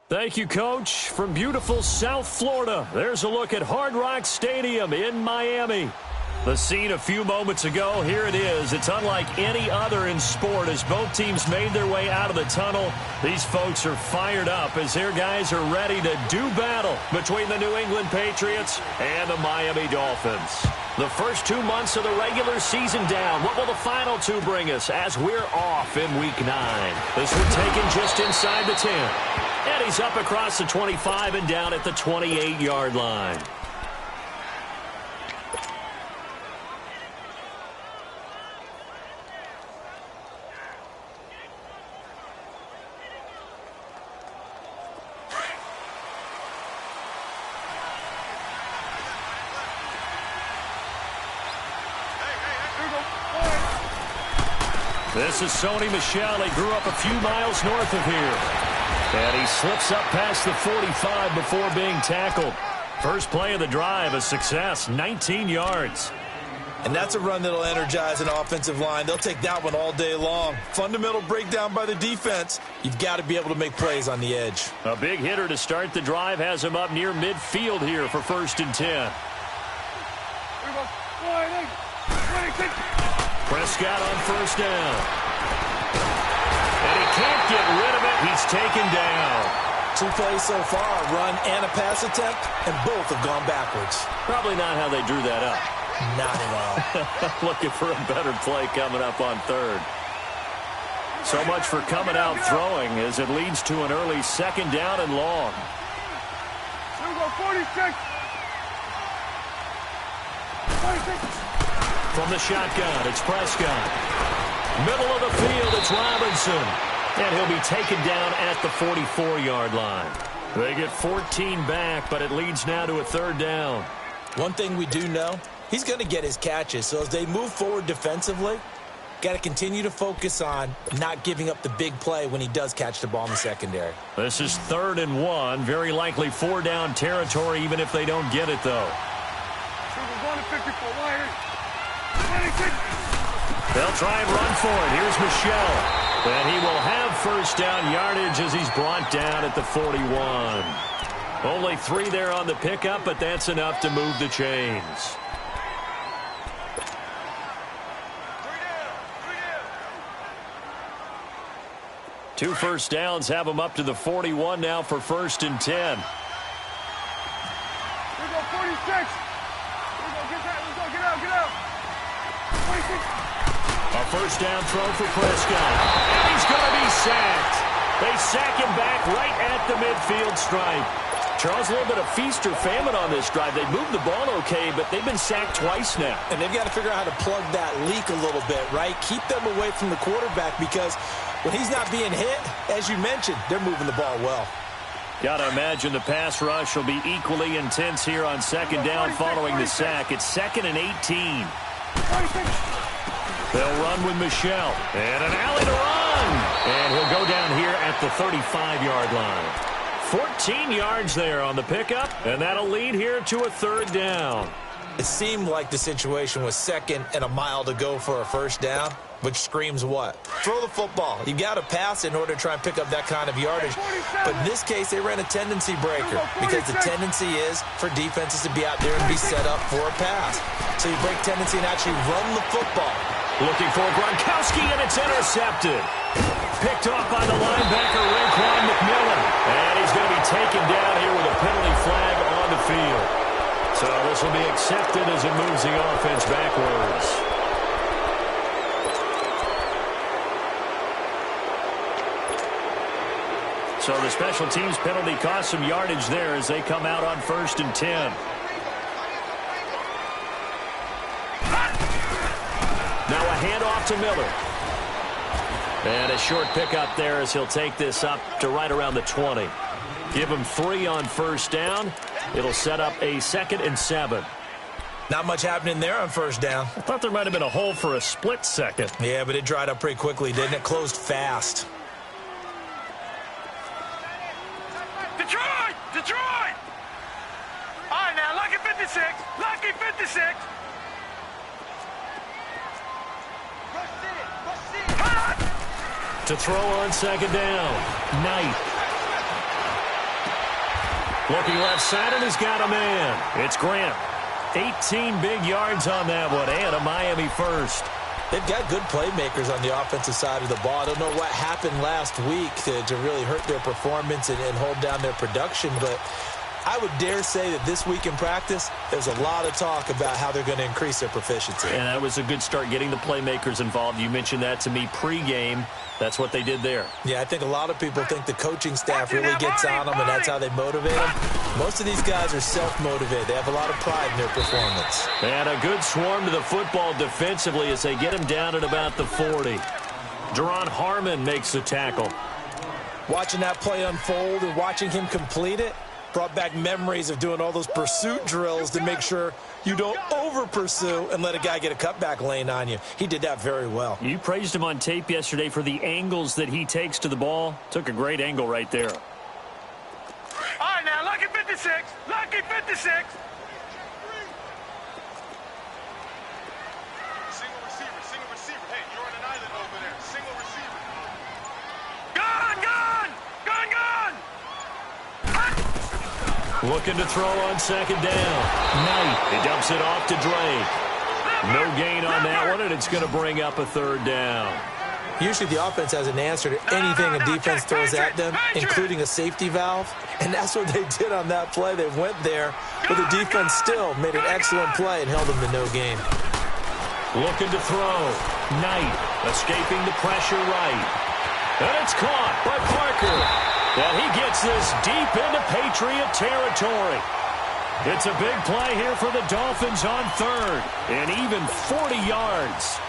Thank you, Coach. From beautiful South Florida, there's a look at Hard Rock Stadium in Miami. The scene a few moments ago, here it is. It's unlike any other in sport as both teams made their way out of the tunnel. These folks are fired up as their guys are ready to do battle between the New England Patriots and the Miami Dolphins. The first 2 months of the regular season down. What will the final two bring us as we're off in Week 9? This one taken just inside the 10. And he's up across the 25 and down at the 28-yard line. This is Sony Michel. He grew up a few miles north of here. And he slips up past the 45 before being tackled. First play of the drive, a success, 19 yards. And that's a run that'll energize an offensive line. They'll take that one all day long. Fundamental breakdown by the defense. You've got to be able to make plays on the edge. A big hitter to start the drive has him up near midfield here for 1st and 10. Prescott on 1st down. And he can't get rid of it. He's taken down. 2 plays so far, a run and a pass attempt, and both have gone backwards. Probably not how they drew that up. Not at all. Looking for a better play coming up on 3rd. So much for coming out throwing as it leads to an early 2nd down and long. Here we go, 46. From the shotgun, it's Prescott. Middle of the field, it's Robinson. And he'll be taken down at the 44-yard line. They get 14 back, but it leads now to a 3rd down. One thing we do know, he's going to get his catches. So as they move forward defensively, got to continue to focus on not giving up the big play when he does catch the ball in the secondary. This is 3rd and 1. Very likely 4-down territory, even if they don't get it, though. They'll try and run for it. Here's Michel. And he will have 1st down yardage as he's brought down at the 41. Only 3 there on the pickup, but that's enough to move the chains. Two 1st downs have him up to the 41 now for 1st and 10. Here we go, 46. Here we go, get out, get out. 26. A 1st down throw for Prescott. And he's going to be sacked. They sack him back right at the midfield stripe. Charles, a little bit of feast or famine on this drive. They moved the ball okay, but they've been sacked twice now. And they've got to figure out how to plug that leak a little bit, right? Keep them away from the quarterback because when he's not being hit, as you mentioned, they're moving the ball well. Got to imagine the pass rush will be equally intense here on 2nd down following the sack. It's 2nd and 18. They'll run with Michel. And an alley to run. And he'll go down here at the 35-yard line. 14 yards there on the pickup, and that'll lead here to a 3rd down. It seemed like the situation was 2nd and a mile to go for a 1st down, which screams what? Throw the football. You got to pass in order to try and pick up that kind of yardage. But in this case, they ran a tendency breaker because the tendency is for defenses to be out there and be set up for a pass. So you break tendency and actually run the football. Looking for Gronkowski, and it's intercepted. Picked off by the linebacker, Raekwon McMillan. And he's going to be taken down here with a penalty flag on the field. So this will be accepted as it moves the offense backwards. So the special teams penalty cost some yardage there as they come out on 1st and 10. Now a handoff to Miller. And a short pickup there as he'll take this up to right around the 20. Give him 3 on 1st down. It'll set up a 2nd and 7. Not much happening there on 1st down. I thought there might have been a hole for a split second. Yeah, but it dried up pretty quickly, didn't it? Closed fast. Detroit! Detroit! All right, now, lucky 56. Lucky 56. To throw on 2nd down. Knight. Looking left side, and he's got a man. It's Grant. 18 big yards on that one, and a Miami first. They've got good playmakers on the offensive side of the ball. I don't know what happened last week to really hurt their performance and hold down their production, but I would dare say that this week in practice, there's a lot of talk about how they're going to increase their proficiency. And that was a good start, getting the playmakers involved. You mentioned that to me pregame. That's what they did there. Yeah, I think a lot of people think the coaching staff really gets on them, and that's how they motivate them. Most of these guys are self-motivated. They have a lot of pride in their performance. And a good swarm to the football defensively as they get him down at about the 40. Deron Harmon makes the tackle. Watching that play unfold and watching him complete it brought back memories of doing all those pursuit drills to make sure you don't over-pursue and let a guy get a cutback lane on you. He did that very well. You praised him on tape yesterday for the angles that he takes to the ball. Took a great angle right there. All right, now, lucky 56. Lucky 56. Single receiver, single receiver. Hey, you're on an island over there. Single receiver. Gone, gone, gone, gone. Looking to throw on second down. Knight. He dumps it off to Drake. No gain on that one, and it's going to bring up a third down. Usually the offense has an answer to anything a defense throws at them, including a safety valve. And that's what they did on that play. They went there, but the defense still made an excellent play and held them to no gain. Looking to throw. Knight escaping the pressure right. And it's caught by Parker. And he gets this deep into Patriot territory. It's a big play here for the Dolphins on third. And even 40 yards.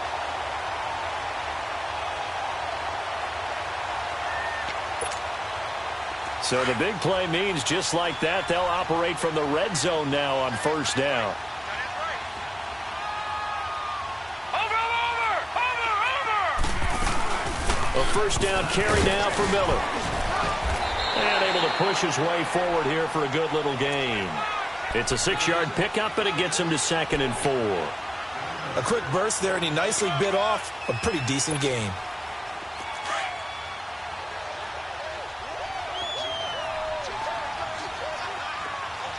So the big play means just like that, they'll operate from the red zone now on first down. A first down carry now for Miller. And able to push his way forward here for a good little gain. It's a 6-yard pickup, and it gets him to 2nd and 4. A quick burst there, and he nicely bit off a pretty decent gain.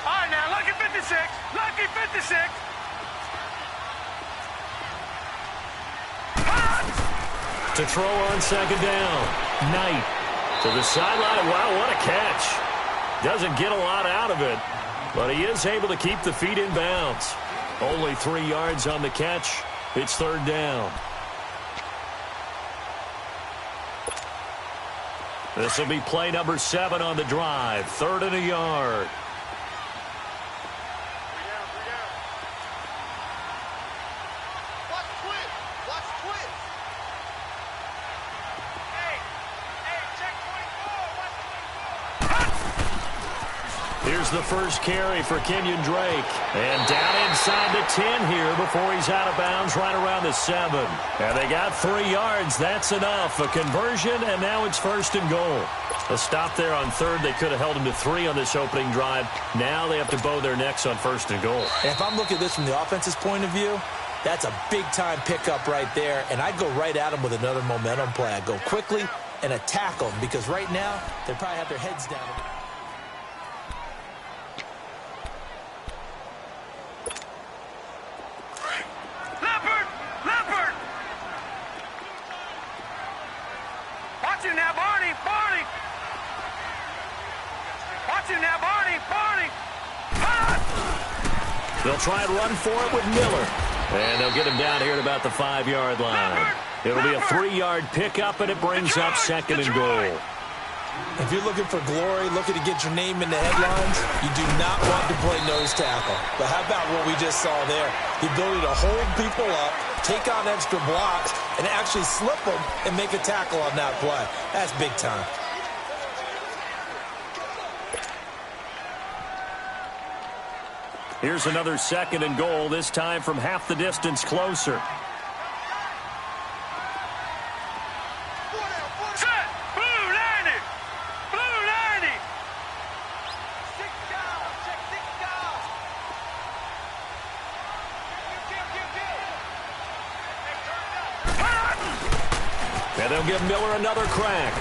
All right, now, lucky 56. Lucky 56. To throw on second down. Knight to the sideline. Wow, what a catch. Doesn't get a lot out of it, but he is able to keep the feet in bounds. Only 3 yards on the catch. It's third down. This will be play number 7 on the drive. 3rd and a yard. Here's the first carry for Kenyon Drake. And down inside the 10 here before he's out of bounds right around the 7. And they got 3 yards. That's enough. A conversion, and now it's 1st and goal. A stop there on 3rd. They could have held him to 3 on this opening drive. Now they have to bow their necks on 1st and goal. And if I'm looking at this from the offense's point of view, that's a big-time pickup right there. And I'd go right at him with another momentum play. I'd go quickly and attack them because right now they probably have their heads down. They'll try and run for it with Miller. And they'll get him down here at about the 5-yard line. It'll be a 3-yard pickup, and it brings up 2nd and goal. If you're looking for glory, looking to get your name in the headlines, you do not want to play nose tackle. But how about what we just saw there? The ability to hold people up, take on extra blocks, and actually slip them and make a tackle on that play. That's big time. Here's another 2nd and goal, this time from half the distance closer. Set! Blue 90! Blue 90! 6 down! Check 6 down! And they'll give Miller another crack.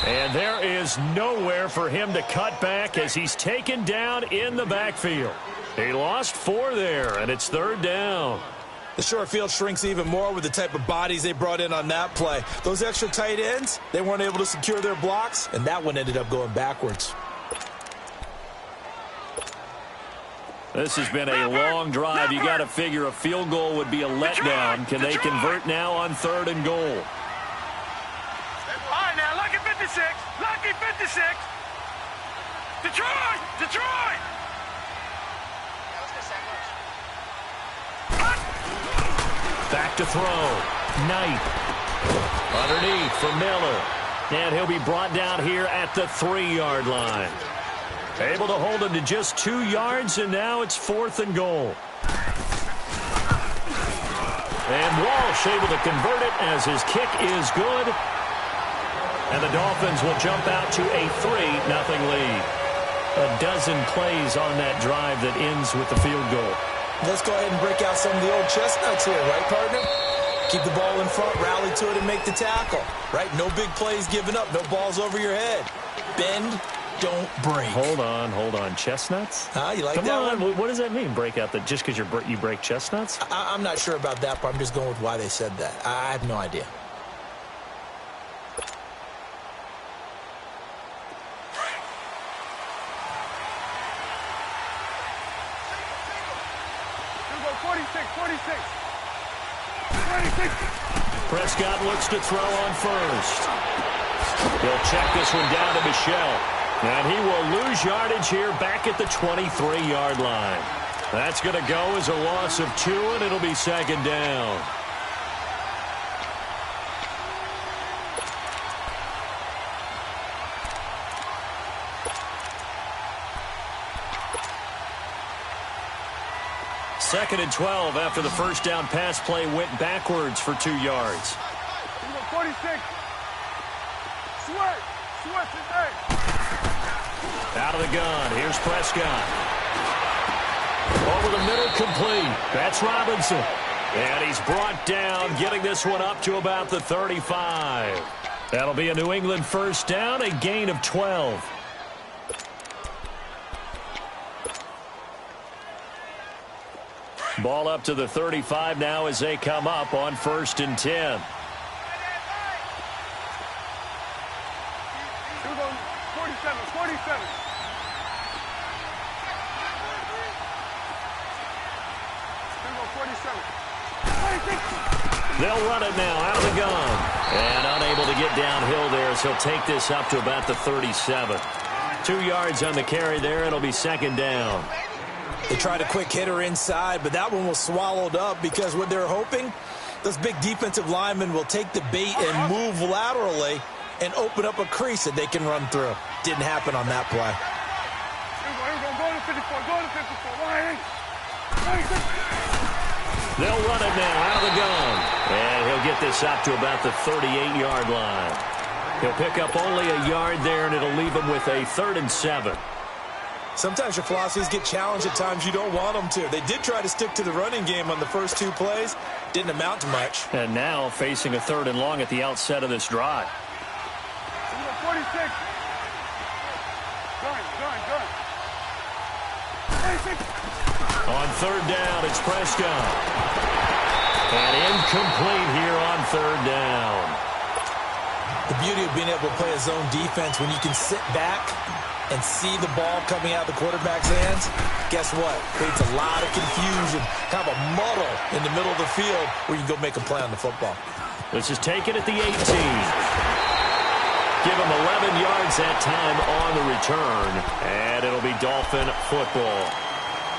And there is nowhere for him to cut back as he's taken down in the backfield. He lost 4 there, and it's 3rd down. The short field shrinks even more with the type of bodies they brought in on that play. Those extra tight ends, they weren't able to secure their blocks, and that one ended up going backwards. This has been a long drive. You got to figure a field goal would be a letdown. Can they convert now on 3rd and goal? All right, now, lucky 56. Lucky 56. Detroit! Detroit! Back to throw. Knight. Underneath for Miller. And he'll be brought down here at the 3-yard line. Able to hold him to just 2 yards, and now it's 4th and goal. And Walsh able to convert it as his kick is good. And the Dolphins will jump out to a 3-0 lead. A dozen plays on that drive that ends with the field goal. Let's go ahead and break out some of the old chestnuts here, right, partner? Keep the ball in front, rally to it, and make the tackle, right? No big plays given up, no balls over your head. Bend, don't break. Hold on. Chestnuts? You like Come that on. one? What does that mean, break out? Just because you break chestnuts? I'm not sure about that part. I'm just going with why they said that. I have no idea. Prescott looks to throw on first. He'll check this one down to Michelle. And he will lose yardage here back at the 23-yard line. That's going to go as a loss of 2, and it'll be 2nd down. Second and 12 after the first down pass play went backwards for 2 yards. 46. Sweat today. Out of the gun. Here's Prescott. Over the middle, complete. That's Robinson. And he's brought down, getting this one up to about the 35. That'll be a New England first down, a gain of 12. Ball up to the 35 now as they come up on 1st and 10. Here we go, 47. They'll run it now out of the gun. And unable to get downhill there, so he'll take this up to about the 37. 2 yards on the carry there. It'll be 2nd down. They tried a quick hitter inside, but that one was swallowed up because what they're hoping, those big defensive linemen will take the bait and move laterally and open up a crease that they can run through. Didn't happen on that play. Go to 54. They'll run it now out of the gun. And he'll get this up to about the 38-yard line. He'll pick up only a yard there, and it'll leave him with a 3rd and 7. Sometimes your philosophies get challenged at times you don't want them to. They did try to stick to the running game on the first 2 plays. Didn't amount to much. And now facing a 3rd and long at the outset of this drive. 46. On 3rd down, it's Prescott. And incomplete here on 3rd down. The beauty of being able to play a zone defense when you can sit back and see the ball coming out of the quarterback's hands, guess what? Creates a lot of confusion, kind of a muddle in the middle of the field where you can go make a play on the football. This is taken at the 18. Give him 11 yards that time on the return, and it'll be Dolphin football.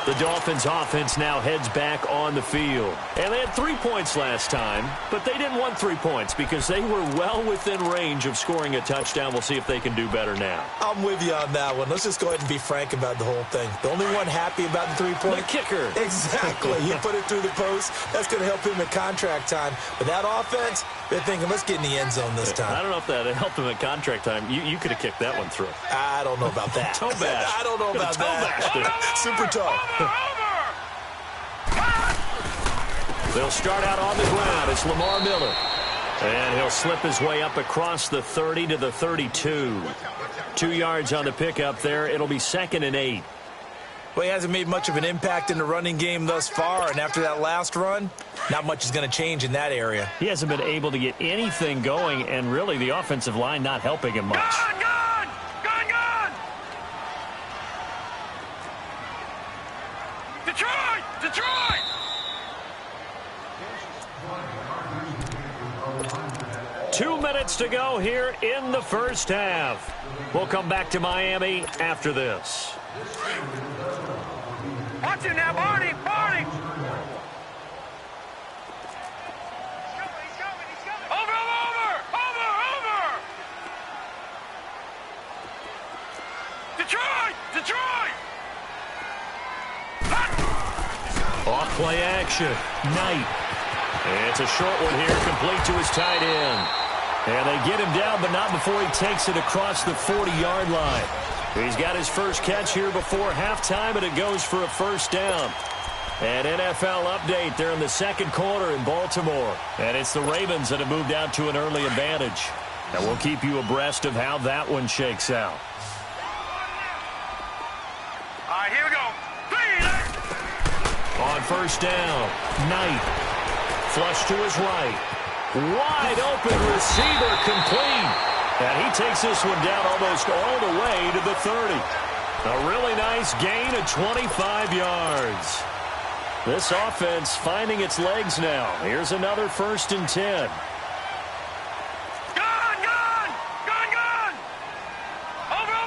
The Dolphins offense now heads back on the field. And they had 3 points last time, but they didn't want 3 points because they were well within range of scoring a touchdown. We'll see if they can do better now. I'm with you on that one. Let's just go ahead and be frank about the whole thing. The only one happy about the 3-point? The kicker. Exactly. He put it through the post. That's going to help him at contract time. But that offense, they're thinking, let's get in the end zone this time. I don't know if that helped him at contract time. You could have kicked that one through. I don't know about that. Toe bash. I don't know about that. Super toe. They'll start out on the ground. It's Lamar Miller. And he'll slip his way up across the 30 to the 32. 2 yards on the pickup there. It'll be 2nd and 8. Well, he hasn't made much of an impact in the running game thus far, and after that last run, not much is going to change in that area. He hasn't been able to get anything going, and really the offensive line not helping him much. Gone, gone! Gone, gone! Detroit! Detroit! Two minutes to go here in the first half. We'll come back to Miami after this. Watch him now, Barney! Barney! He's coming! Over! Detroit! Detroit! Off play action. Knight. It's a short one here, complete to his tight end. And they get him down, but not before he takes it across the 40-yard line. He's got his first catch here before halftime, and it goes for a first down. An NFL update there in the second quarter in Baltimore. And it's the Ravens that have moved out to an early advantage. And we'll keep you abreast of how that one shakes out. All right, here we go. On first down, Knight. Flush to his right. Wide open receiver complete. And he takes this one down almost all the way to the 30. A really nice gain of 25 yards. This offense finding its legs now. Here's another 1st and 10. Gone! Gone! Gone! Gone! Over!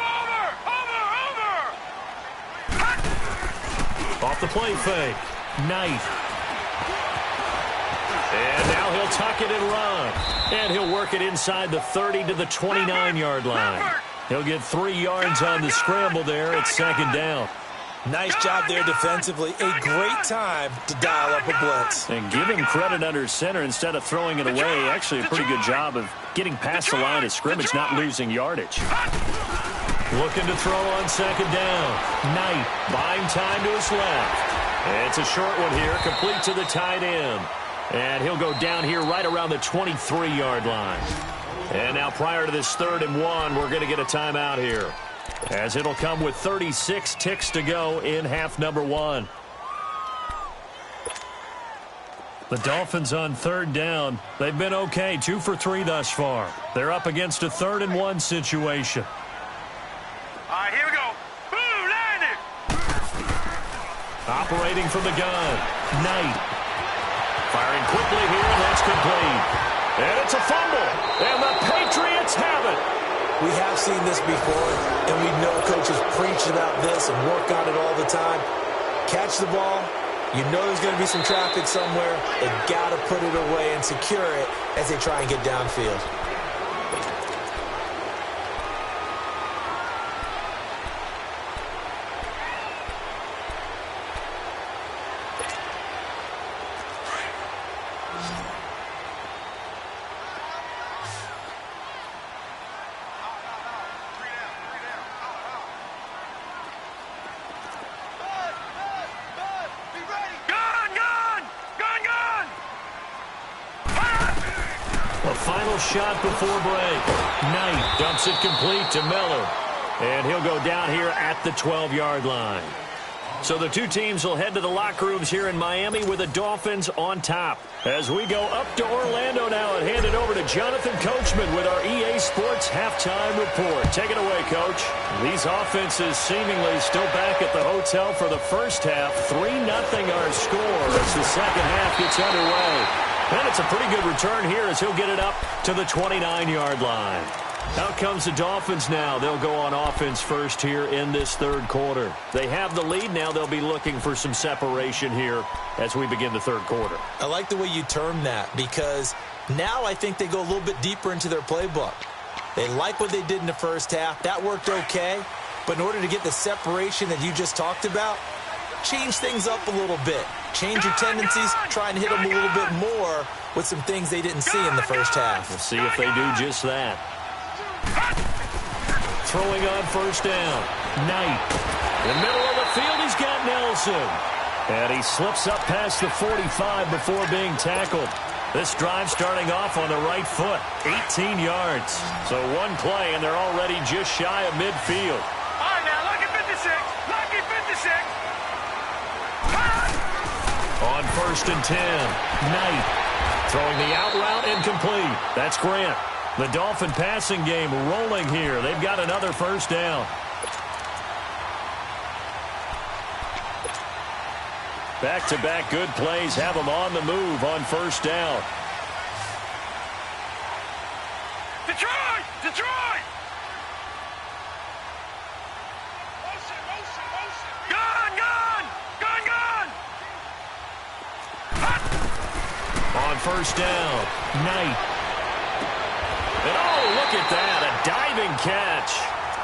Off the play fake. Knight. And now he'll tuck it and run. And he'll work it inside the 30 to the 29-yard line. He'll get 3 yards on the scramble there at 2nd down. Nice job there defensively. A great time to dial up a blitz. And give him credit under center instead of throwing it away. Actually a pretty good job of getting past the line of scrimmage, not losing yardage. Looking to throw on 2nd down. Knight buying time to his left. It's a short one here, complete to the tight end. And he'll go down here right around the 23-yard line. And now prior to this 3rd and 1, we're going to get a timeout here, as it'll come with 36 ticks to go in half number 1. The Dolphins on 3rd down. They've been okay, 2 for 3 thus far. They're up against a 3rd and 1 situation. All right, here we go. Boom, landed. Operating from the gun, Knight. Firing quickly here, and that's complete. And it's a fumble, and the Patriots have it. We have seen this before, and we know coaches preach about this and work on it all the time. Catch the ball. You know there's going to be some traffic somewhere. They've got to put it away and secure it as they try and get downfield. Shot before break. Knight dumps it complete to Miller. And he'll go down here at the 12-yard line. So the two teams will head to the locker rooms here in Miami with the Dolphins on top. As we go up to Orlando now and hand it over to Jonathan Coachman with our EA Sports halftime report. Take it away, Coach. These offenses seemingly still back at the hotel for the first half. 3-0 our score as the second half gets underway. And it's a pretty good return here as he'll get it up to the 29-yard line. Out comes the Dolphins now. They'll go on offense first here in this 3rd quarter. They have the lead now. They'll be looking for some separation here as we begin the 3rd quarter. I like the way you term that, because now I think they go a little bit deeper into their playbook. They like what they did in the first half. That worked okay. But in order to get the separation that you just talked about, change things up a little bit. Change your tendencies, try and hit them a little bit more with some things they didn't see in the first half. We'll see if they do just that. Throwing on first down. Knight. In the middle of the field, he's got Nelson. And he slips up past the 45 before being tackled. This drive starting off on the right foot, 18 yards. So one play, and they're already just shy of midfield. All right, now, lucky 56. Lucky 56. On 1st and 10, Knight throwing the out route incomplete. That's Grant. The Dolphin passing game rolling here. They've got another first down. Back-to-back good plays have them on the move on first down. Detroit! Detroit! Motion, motion, motion. Gun, gun! Gun, gun! On first down, Knight. And oh, look at that, a diving catch.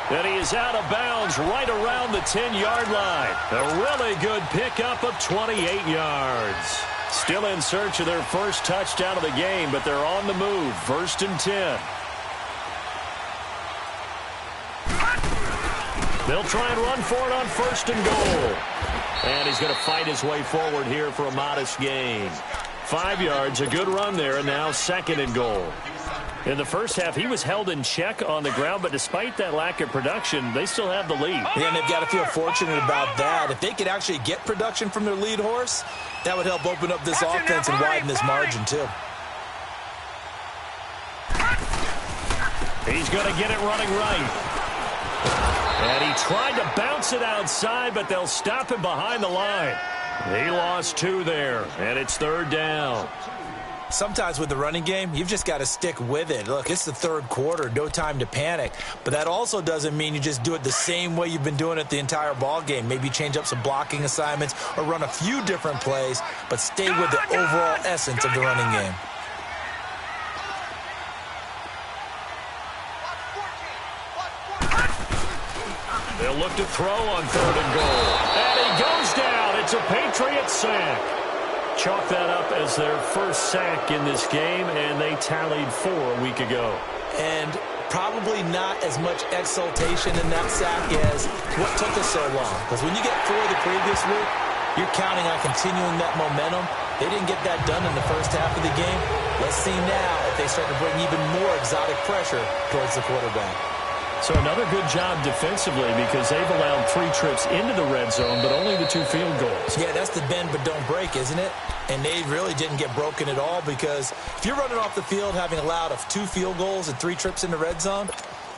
And he is out of bounds right around the 10-yard line. A really good pickup of 28 yards. Still in search of their first touchdown of the game, but they're on the move. 1st and 10. They'll try and run for it on 1st and goal. And he's going to fight his way forward here for a modest gain. 5 yards, a good run there, and now 2nd and goal. In the first half, he was held in check on the ground, but despite that lack of production, they still have the lead. Yeah, and they've got to feel fortunate about that. If they could actually get production from their lead horse, that would help open up this offense and widen this margin, too. He's going to get it running right. And he tried to bounce it outside, but they'll stop him behind the line. He lost 2 there, and it's 3rd down. Sometimes with the running game, you've just got to stick with it. Look, it's the 3rd quarter, no time to panic. But that also doesn't mean you just do it the same way you've been doing it the entire ball game. Maybe change up some blocking assignments or run a few different plays, but stay with the overall essence of the running game. They'll look to throw on 3rd and goal. And he goes down. It's a Patriot sack. Chalk that up as their first sack in this game, and they tallied 4 a week ago. And probably not as much exultation in that sack as what took us so long. Because when you get 4 the previous week, you're counting on continuing that momentum. They didn't get that done in the first half of the game. Let's see now if they start to bring even more exotic pressure towards the quarterback. So another good job defensively because they've allowed 3 trips into the red zone, but only the 2 field goals. Yeah, that's the bend but don't break, isn't it? And they really didn't get broken at all because if you're running off the field having allowed 2 field goals and 3 trips in the red zone,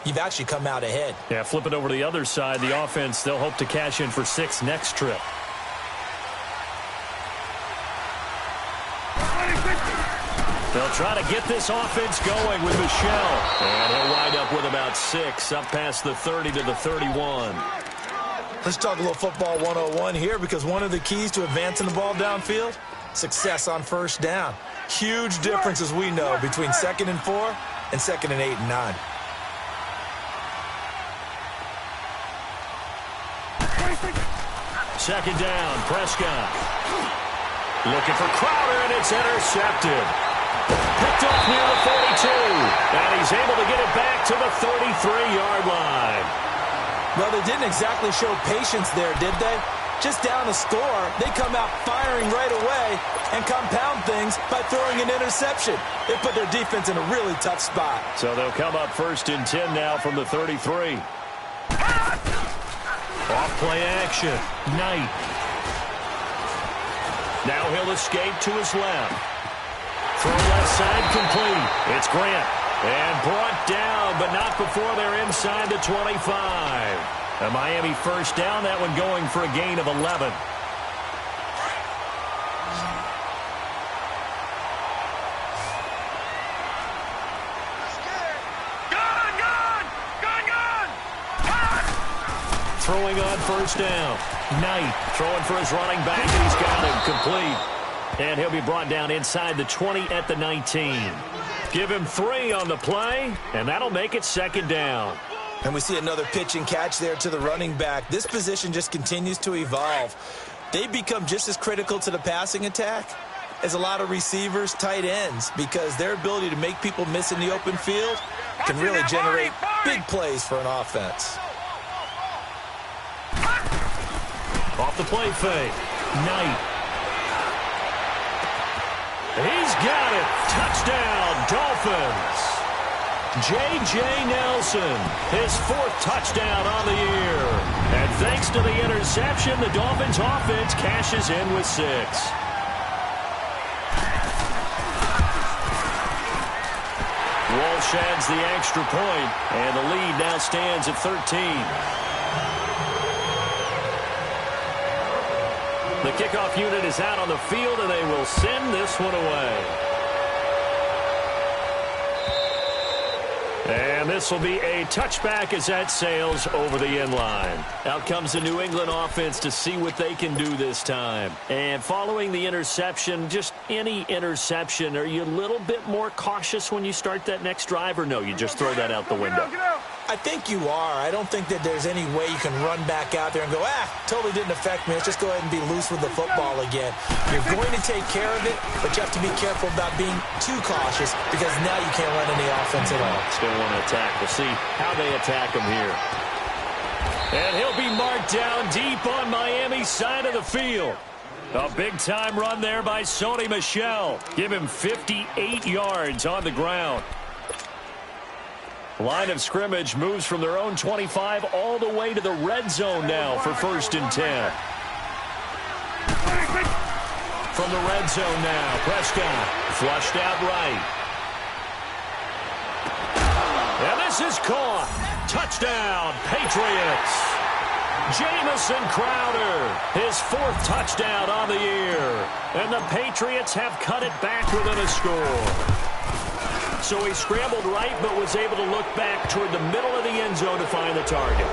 you've actually come out ahead. Yeah, flip it over to the other side. The offense, they'll hope to cash in for 6 next trip. They'll try to get this offense going with Michelle. And he'll wind up with about 6, up past the 30 to the 31. Let's talk a little football 101 here because one of the keys to advancing the ball downfield, success on first down. Huge difference, as we know, between 2nd and 4 and 2nd and 8 and 9. Second down, Prescott. Looking for Crowder, and it's intercepted. Picked off near the 42, and he's able to get it back to the 33-yard line. Well, they didn't exactly show patience there, did they? Just down a score, they come out firing right away and compound things by throwing an interception. They put their defense in a really tough spot. So they'll come up 1st and 10 now from the 33. Off play action, Knight. Now he'll escape to his left. Throw left side complete. It's Grant. And brought down, but not before they're inside the 25. A Miami first down, that one going for a gain of 11. Throwing on first down. Knight throwing for his running back, and he's got him complete. And he'll be brought down inside the 20 at the 19. Give him 3 on the play, and that'll make it 2nd down. And we see another pitch and catch there to the running back. This position just continues to evolve. They become just as critical to the passing attack as a lot of receivers, tight ends, because their ability to make people miss in the open field can really generate big plays for an offense. Off the play fake. Knight. He's got it. Touchdown, Dolphins. J.J. Nelson, his 4th touchdown on the year. And thanks to the interception, the Dolphins offense cashes in with 6. Walsh adds the extra point, and the lead now stands at 13. The kickoff unit is out on the field, and they will send this one away. And this will be a touchback as that sails over the end line. Out comes the New England offense to see what they can do this time. And following the interception, just any interception, are you a little bit more cautious when you start that next drive, or no, you just throw that out the window? I think you are. I don't think that there's any way you can run back out there and go, totally didn't affect me. Let's just go ahead and be loose with the football again. You're going to take care of it, but you have to be careful about being too cautious because now you can't run any offense at all. Still want to attack. We'll see how they attack him here. And he'll be marked down deep on Miami's side of the field. A big-time run there by Sony Michel. Give him 58 yards on the ground. Line of scrimmage moves from their own 25 all the way to the red zone now for 1st and 10. From the red zone now, Prescott flushed out right. And this is caught. Touchdown, Patriots. Jamison Crowder, his 4th touchdown on the year. And the Patriots have cut it back within a score. So he scrambled right, but was able to look back toward the middle of the end zone to find the target.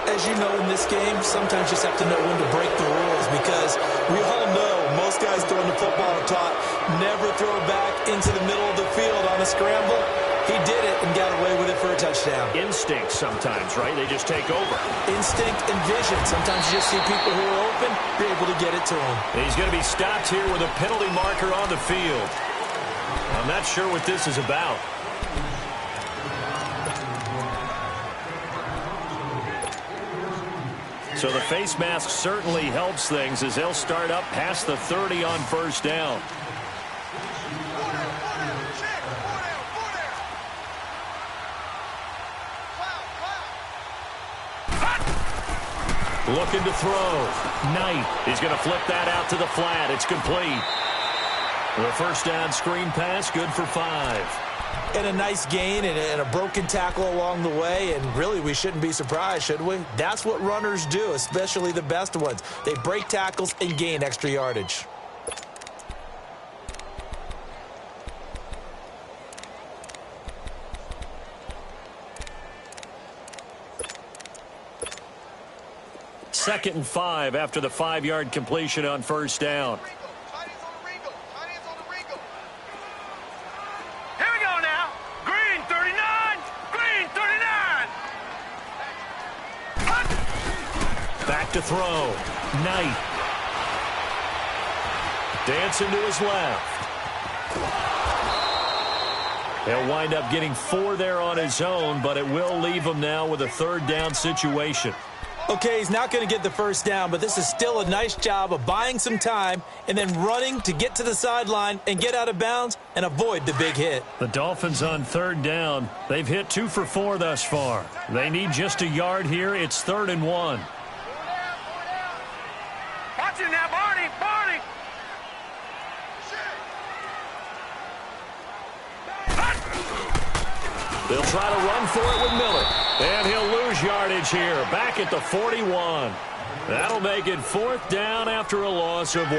As you know, in this game, sometimes you just have to know when to break the rules because we all know most guys throwing the football are taught never throw back into the middle of the field on a scramble. He did it and got away with it for a touchdown. Instinct sometimes, right? They just take over. Instinct and vision. Sometimes you just see people who are open, you're able to get it to him. He's going to be stopped here with a penalty marker on the field. I'm not sure what this is about. So the face mask certainly helps things as they'll start up past the 30 on 1st down. Looking to throw. Knight. He's going to flip that out to the flat. It's complete. The 1st down screen pass, good for 5. And a nice gain and a broken tackle along the way, and really we shouldn't be surprised, should we? That's what runners do, especially the best ones. They break tackles and gain extra yardage. Second and 5 after the 5-yard completion on 1st down. To throw. Knight. Dancing to his left. He'll wind up getting 4 there on his own, but it will leave him now with a 3rd down situation. Okay, he's not going to get the 1st down, but this is still a nice job of buying some time and then running to get to the sideline and get out of bounds and avoid the big hit. The Dolphins on 3rd down. They've hit 2 for 4 thus far. They need just a yard here. It's 3rd and 1. Now, Barney! They'll try to run for it with Miller. And he'll lose yardage here. Back at the 41. That'll make it 4th down after a loss of 1.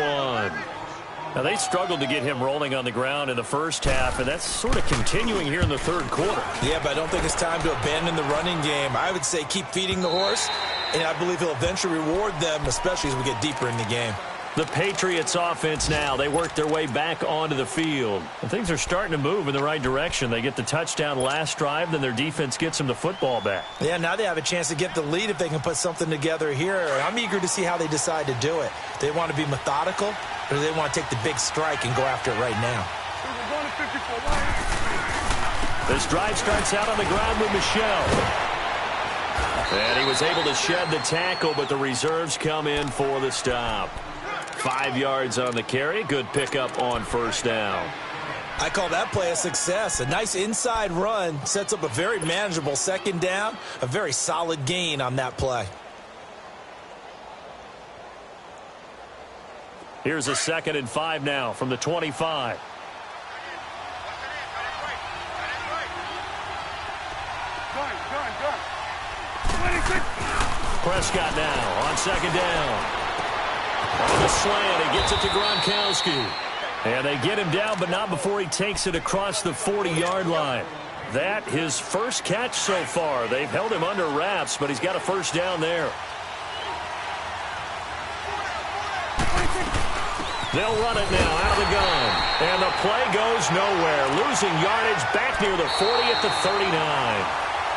Now, they struggled to get him rolling on the ground in the first half, and that's sort of continuing here in the 3rd quarter. Yeah, but I don't think it's time to abandon the running game. I would say keep feeding the horse, and I believe he'll eventually reward them, especially as we get deeper in the game. The Patriots offense now, they work their way back onto the field. And things are starting to move in the right direction. They get the touchdown last drive, then their defense gets them the football back. Yeah, now they have a chance to get the lead if they can put something together here. I'm eager to see how they decide to do it. Do they want to be methodical, or do they want to take the big strike and go after it right now? This drive starts out on the ground with Michel. And he was able to shed the tackle, but the reserves come in for the stop. 5 yards on the carry. Good pickup on 1st down. I call that play a success. A nice inside run sets up a very manageable second down, a very solid gain on that play. Here's a 2nd and 5 now from the 25. Prescott now on 2nd down. On the slant, he gets it to Gronkowski. And they get him down, but not before he takes it across the 40-yard line. That, his first catch so far. They've held him under wraps, but he's got a first down there. They'll run it now out of the gun. And the play goes nowhere. Losing yardage back near the 40 at the 39.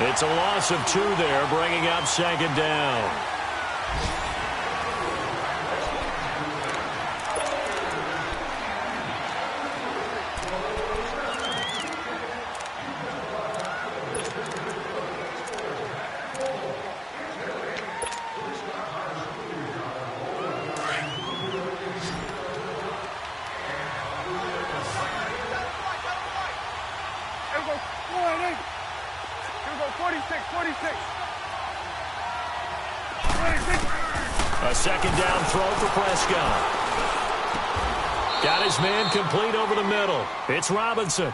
It's a loss of 2 there, bringing up 2nd down. A 2nd down throw for Prescott. Got his man complete over the middle. It's Robinson.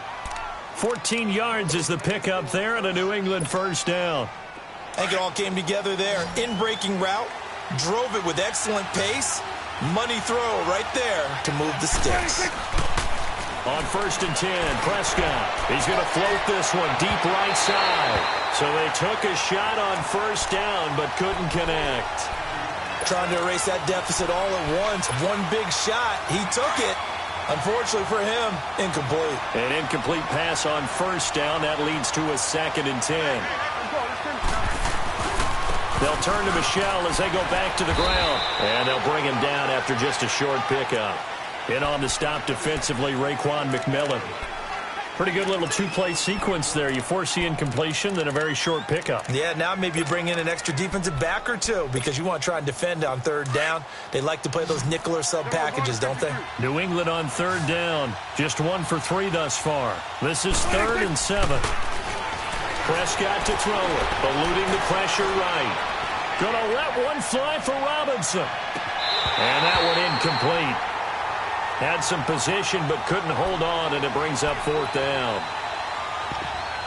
14 yards is the pickup there, and a New England first down. I think it all came together there. In-breaking route, drove it with excellent pace. Money throw right there to move the sticks. On 1st and 10, Prescott. He's going to float this one deep right side. So they took a shot on 1st down, but couldn't connect. Trying to erase that deficit all at once. One big shot. He took it. Unfortunately for him, incomplete. An incomplete pass on 1st down. That leads to a 2nd and 10. They'll turn to Michel as they go back to the ground. And they'll bring him down after just a short pickup. In on the stop defensively, Raekwon McMillan. Pretty good little 2-play sequence there. You force the incompletion, then a very short pickup. Yeah, now maybe you bring in an extra defensive back or 2 because you want to try and defend on 3rd down. They like to play those nickel or sub packages, don't they? New England on 3rd down. Just 1 for 3 thus far. This is 3rd and 7. Prescott to throw it, eluding the pressure right. Gonna let one fly for Robinson. And that one incomplete. Had some position but couldn't hold on, and it brings up 4th down.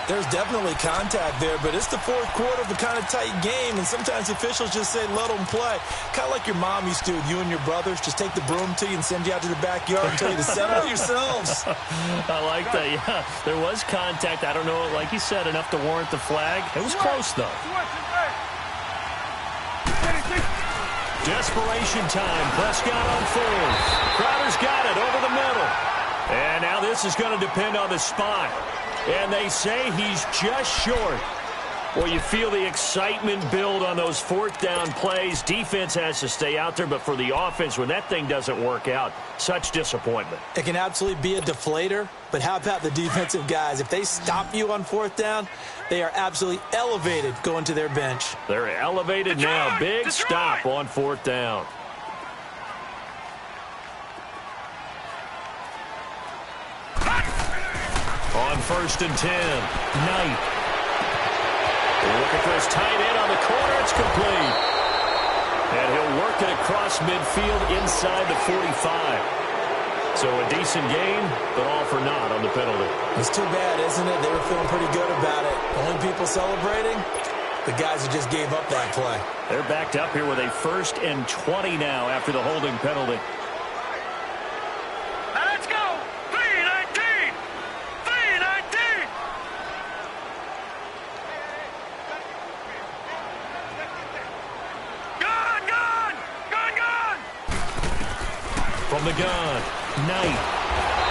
There's definitely contact there, but it's the 4th quarter of a kind of tight game, and sometimes officials just say let them play. Kind of like your mom used to with you and your brothers. Just take the broom to you and send you out to the backyard and tell you to settle yourselves. I like that, yeah. There was contact. I don't know, like you said, enough to warrant the flag. It was close, though. Desperation time. Prescott on 4th. Crowder's got it over the middle. And now this is going to depend on the spot. And they say he's just short. Well, you feel the excitement build on those 4th down plays. Defense has to stay out there, but for the offense, when that thing doesn't work out, such disappointment. It can absolutely be a deflator, but how about the defensive guys? If they stop you on 4th down, they are absolutely elevated going to their bench. They're elevated now. Big stop on 4th down. On 1st and 10, Knight. Looking for his tight end on the corner. It's complete. And he'll work it across midfield inside the 45. So a decent game, but all for naught on the penalty. It's too bad, isn't it? They were feeling pretty good about it. Only people celebrating, the guys who just gave up that play. They're backed up here with a 1st and 20 now after the holding penalty. Let's go! 3-19! 3-19! Gone! Gone! Gone! Gone! From the gun, Knight.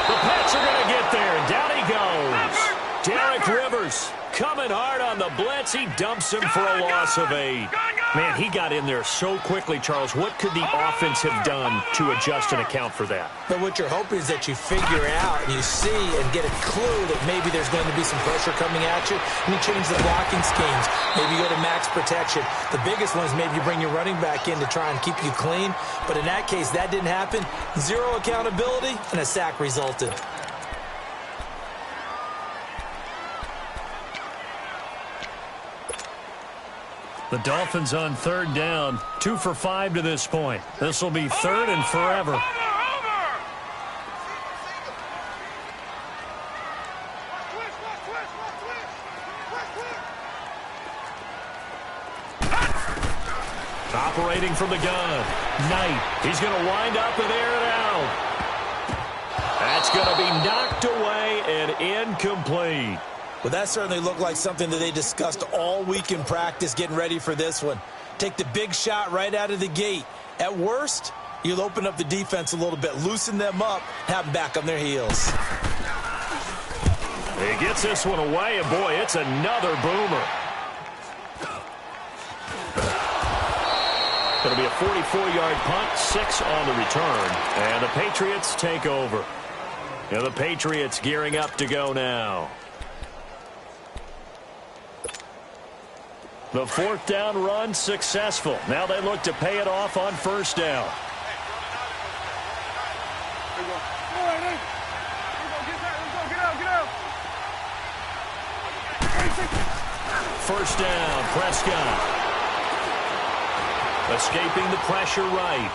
The Pats are going to get there, and down he goes. Derek Rivers coming hard on the blitz. He dumps him for a loss of 8. Man, he got in there so quickly, Charles. What could the offense have done to adjust and account for that? But what you're hoping is that you figure out and you see and get a clue that maybe there's going to be some pressure coming at you, and you change the blocking schemes. Maybe you go to max protection. The biggest one is maybe you bring your running back in to try and keep you clean. But in that case, that didn't happen. 0 accountability, and a sack resulted. The Dolphins on third down, 2 for 5 to this point. This will be third and forever. Operating from the gun, Knight. He's going to wind up and air it out. That's going to be knocked away and incomplete. Well, that certainly looked like something that they discussed all week in practice getting ready for this one. Take the big shot right out of the gate. At worst, you'll open up the defense a little bit, loosen them up, have them back on their heels. He gets this one away, and boy, it's another boomer. Going to be a 44-yard punt, 6 on the return, and the Patriots take over. Now the Patriots gearing up to go now. The 4th down run successful. Now they look to pay it off on 1st down. First down, Prescott. Escaping the pressure right.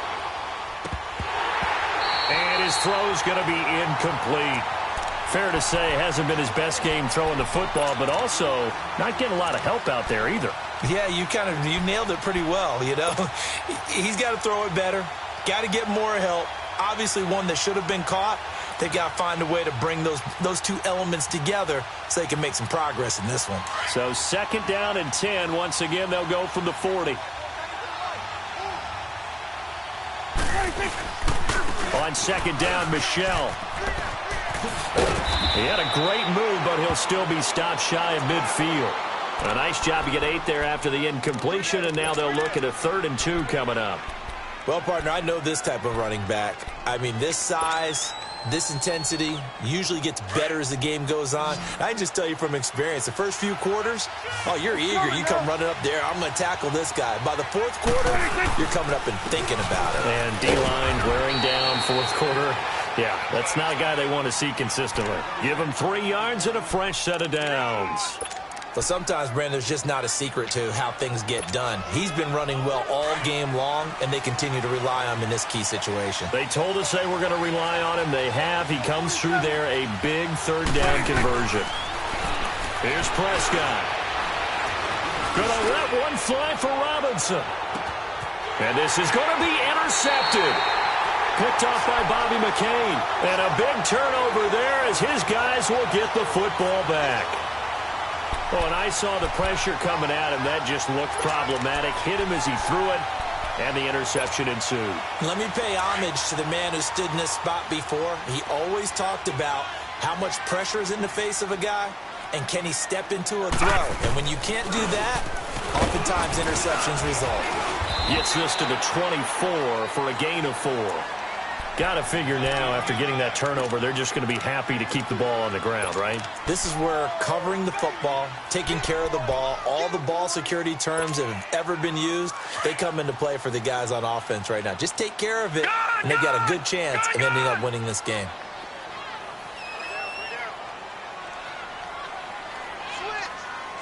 And his throw's going to be incomplete. Fair to say, hasn't been his best game throwing the football, but also not getting a lot of help out there either. Yeah, you nailed it pretty well, you know. He's got to throw it better. Got to get more help. Obviously one that should have been caught. They've got to find a way to bring those two elements together so they can make some progress in this one. So 2nd down and 10. Once again, they'll go from the 40. On 2nd down, Michel. He had a great move, but he'll still be stopped shy of midfield. A nice job to get 8 there after the incompletion, and now they'll look at a 3rd and 2 coming up. Well, partner, I know this type of running back. I mean, this size, this intensity usually gets better as the game goes on. I can just tell you from experience, the first few quarters, oh, you're eager. You come running up there, I'm going to tackle this guy. By the 4th quarter, you're coming up and thinking about it. And D-line wearing down 4th quarter. Yeah, that's not a guy they want to see consistently. Give him 3 yards and a fresh set of downs. But sometimes, Brandon, there's just not a secret to how things get done. He's been running well all game long, and they continue to rely on him in this key situation. They told us they were going to rely on him. They have. He comes through there, a big 3rd down conversion. Here's Prescott. Going to let one fly for Robinson. And this is going to be intercepted. Picked off by Bobby McCain. And a big turnover there as his guys will get the football back. Oh, and I saw the pressure coming at him. That just looked problematic. Hit him as he threw it, and the interception ensued. Let me pay homage to the man who stood in this spot before. He always talked about how much pressure is in the face of a guy, and can he step into a throw. And when you can't do that, oftentimes interceptions result. Gets this to the 24 for a gain of 4. Got to figure now, after getting that turnover, they're just going to be happy to keep the ball on the ground, right? This is where covering the football, taking care of the ball, all the ball security terms that have ever been used, they come into play for the guys on offense right now. Just take care of it, and they've got a good chance of ending up winning this game.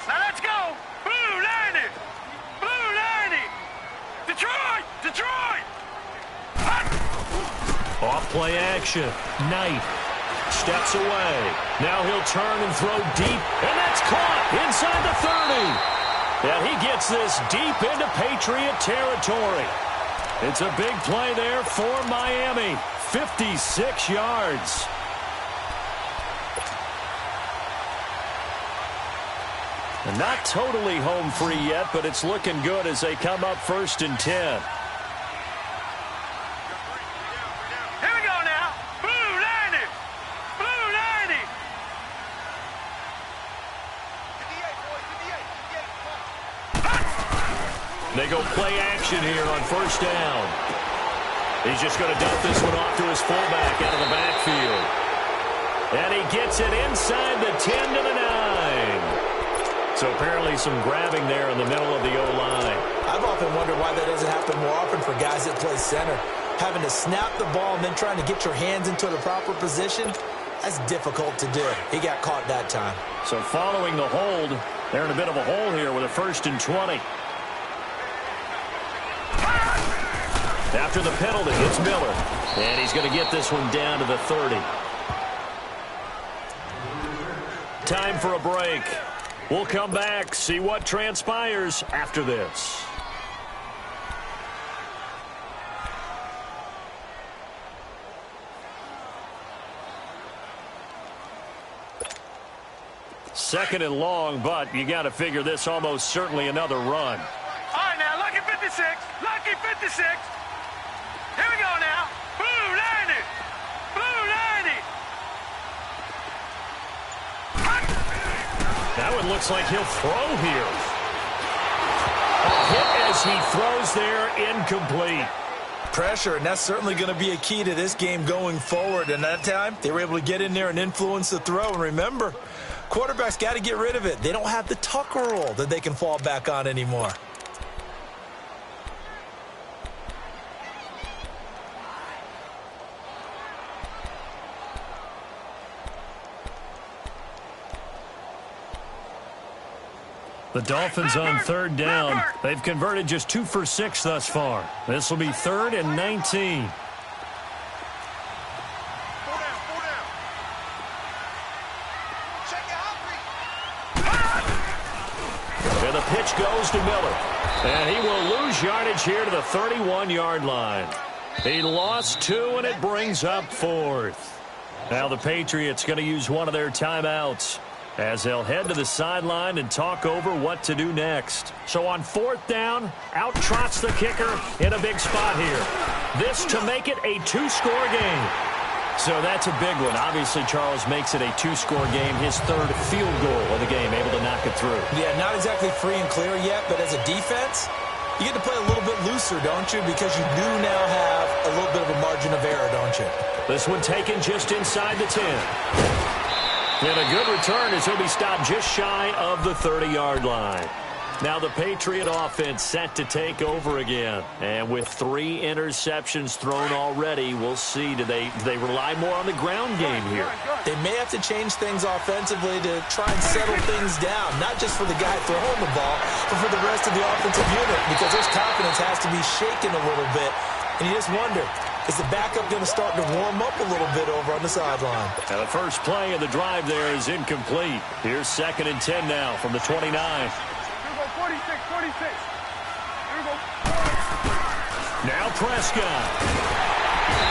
Now let's go. Blue 90. Blue 90. Detroit. Detroit. Off play action. Knight steps away. Now he'll turn and throw deep, and that's caught inside the 30. And he gets this deep into Patriot territory. It's a big play there for Miami. 56 yards. And not totally home free yet, but it's looking good as they come up 1st and 10. They go play action here on 1st down. He's just going to dump this one off to his fullback out of the backfield. And he gets it inside the 10 to the 9. So apparently some grabbing there in the middle of the O-line. I've often wondered why that doesn't happen more often for guys that play center. Having to snap the ball and then trying to get your hands into the proper position, that's difficult to do. He got caught that time. So following the hold, they're in a bit of a hole here with a 1st and 20. After the penalty, it's Miller. And he's going to get this one down to the 30. Time for a break. We'll come back, see what transpires after this. Second and long, but you got to figure this almost certainly another run. All right, now, lucky 56. Lucky 56. Here we go now. Blue 90. Blue 90. That one looks like he'll throw here. A hit as he throws there, incomplete. Pressure, and that's certainly going to be a key to this game going forward. And that time, they were able to get in there and influence the throw. And remember, quarterbacks got to get rid of it. They don't have the tuck rule that they can fall back on anymore. The Dolphins on third down. They've converted just 2 for 6 thus far. This will be 3rd and 19. 4 down, 4 down. Check it out, And the pitch goes to Miller. And he will lose yardage here to the 31-yard line. He lost 2, and it brings up 4th. Now the Patriots going to use one of their timeouts as they'll head to the sideline and talk over what to do next. So on 4th down, out trots the kicker in a big spot here. This to make it a 2-score game. So that's a big one. Obviously, Charles makes it a 2-score game, his 3rd field goal of the game, able to knock it through. Yeah, not exactly free and clear yet, but as a defense, you get to play a little bit looser, don't you? Because you do now have a little bit of a margin of error, don't you? This one taken just inside the 10. And a good return as he'll be stopped just shy of the 30-yard line. Now the Patriot offense set to take over again. And with 3 interceptions thrown already, we'll see. Do they rely more on the ground game here? They may have to change things offensively to try and settle things down, not just for the guy throwing the ball, but for the rest of the offensive unit, because his confidence has to be shaken a little bit. And you just wonder, is the backup going to start to warm up a little bit over on the sideline? And the first play of the drive there is incomplete. Here's 2nd and 10 now from the 29. Here we go, 46, 46. Here we go. Now Prescott.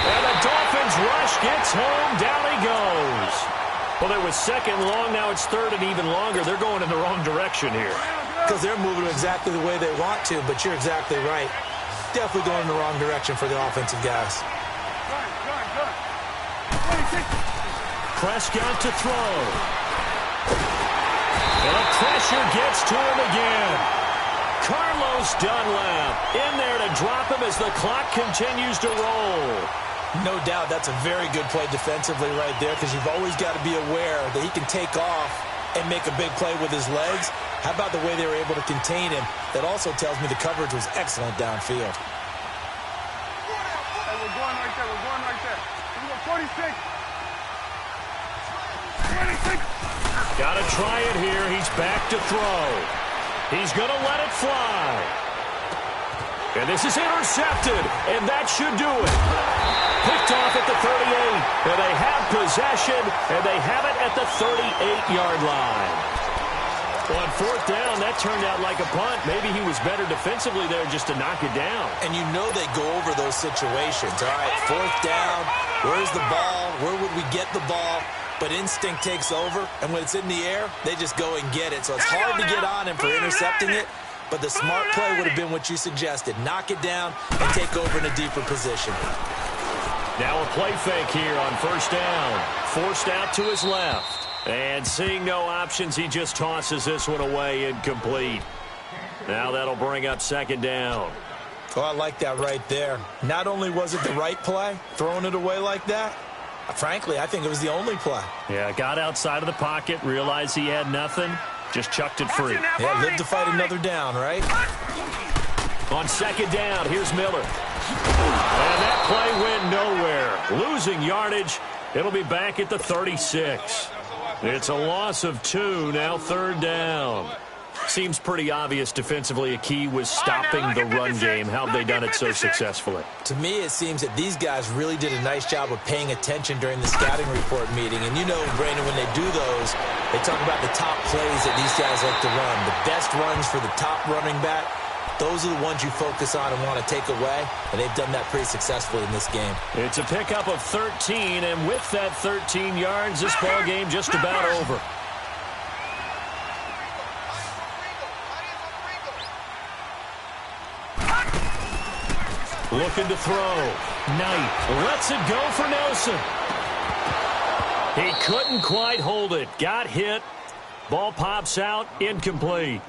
And the Dolphins rush gets home. Down he goes. Well, there was 2nd long. Now it's 3rd and even longer. They're going in the wrong direction here. Because they're moving exactly the way they want to, but you're exactly right. Definitely going in the wrong direction for the offensive guys. Prescott to throw. And the pressure gets to him again. Carlos Dunlap in there to drop him as the clock continues to roll. No doubt that's a very good play defensively right there, because you've always got to be aware that he can take off and make a big play with his legs. How about the way they were able to contain him? That also tells me the coverage was excellent downfield. Hey, we're going right there. We're going right there. Here we go, 46. 26. Got to try it here. He's back to throw. He's going to let it fly. And this is intercepted, and that should do it. Picked off at the 38, and they have possession, and they have it at the 38-yard line. On 4th down, that turned out like a punt. Maybe he was better defensively there just to knock it down. And you know they go over those situations. All right, 4th down, where's the ball? Where would we get the ball? But instinct takes over, and when it's in the air, they just go and get it. So it's hard to get on him for intercepting it, but the smart play would have been what you suggested. Knock it down and take over in a deeper position. Now a play fake here on 1st down. Forced out to his left. And seeing no options, he just tosses this one away, incomplete. Now that'll bring up 2nd down. Oh, I like that right there. Not only was it the right play, throwing it away like that, frankly, I think it was the only play. Yeah, got outside of the pocket, realized he had nothing, just chucked it free. Yeah, live to fight another down, right? On 2nd down, here's Miller. And that play went nowhere. Losing yardage, it'll be back at the 36. It's a loss of 2, now 3rd down. Seems pretty obvious defensively a key was stopping the run game. How have they done it so successfully? To me, it seems that these guys really did a nice job of paying attention during the scouting report meeting. And you know, Brandon, when they do those, they talk about the top plays that these guys like to run. The best runs for the top running back, those are the ones you focus on and want to take away. And they've done that pretty successfully in this game. It's a pickup of 13, and with that 13 yards, this ball game just about over. Looking to throw. Knight lets it go for Nelson. He couldn't quite hold it. Got hit. Ball pops out. Incomplete.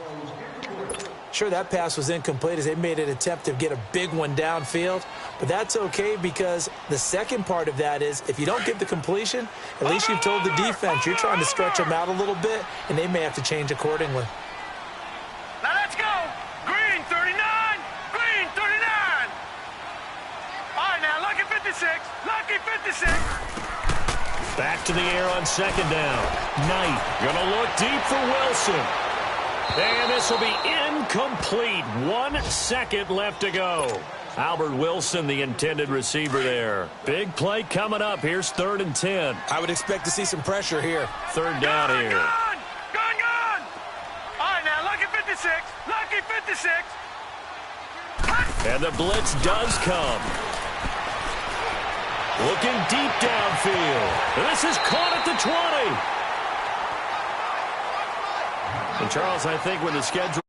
Sure, that pass was incomplete as they made an attempt to get a big one downfield. But that's okay because the second part of that is if you don't get the completion, at least you've told the defense you're trying to stretch them out a little bit, and they may have to change accordingly. Now let's go. Green 39. Green 39. All right, now lucky 56. Lucky 56. Back to the air on second down. Knight gonna look deep for Wilson. And this will be incomplete. 1 second left to go. Albert Wilson, the intended receiver there. Big play coming up. Here's 3rd and 10. I would expect to see some pressure here. 3rd down here. Gone. All right, now lucky 56. Lucky 56. And the blitz does come. Looking deep downfield. This is caught at the 20. And Charles, I think when the schedule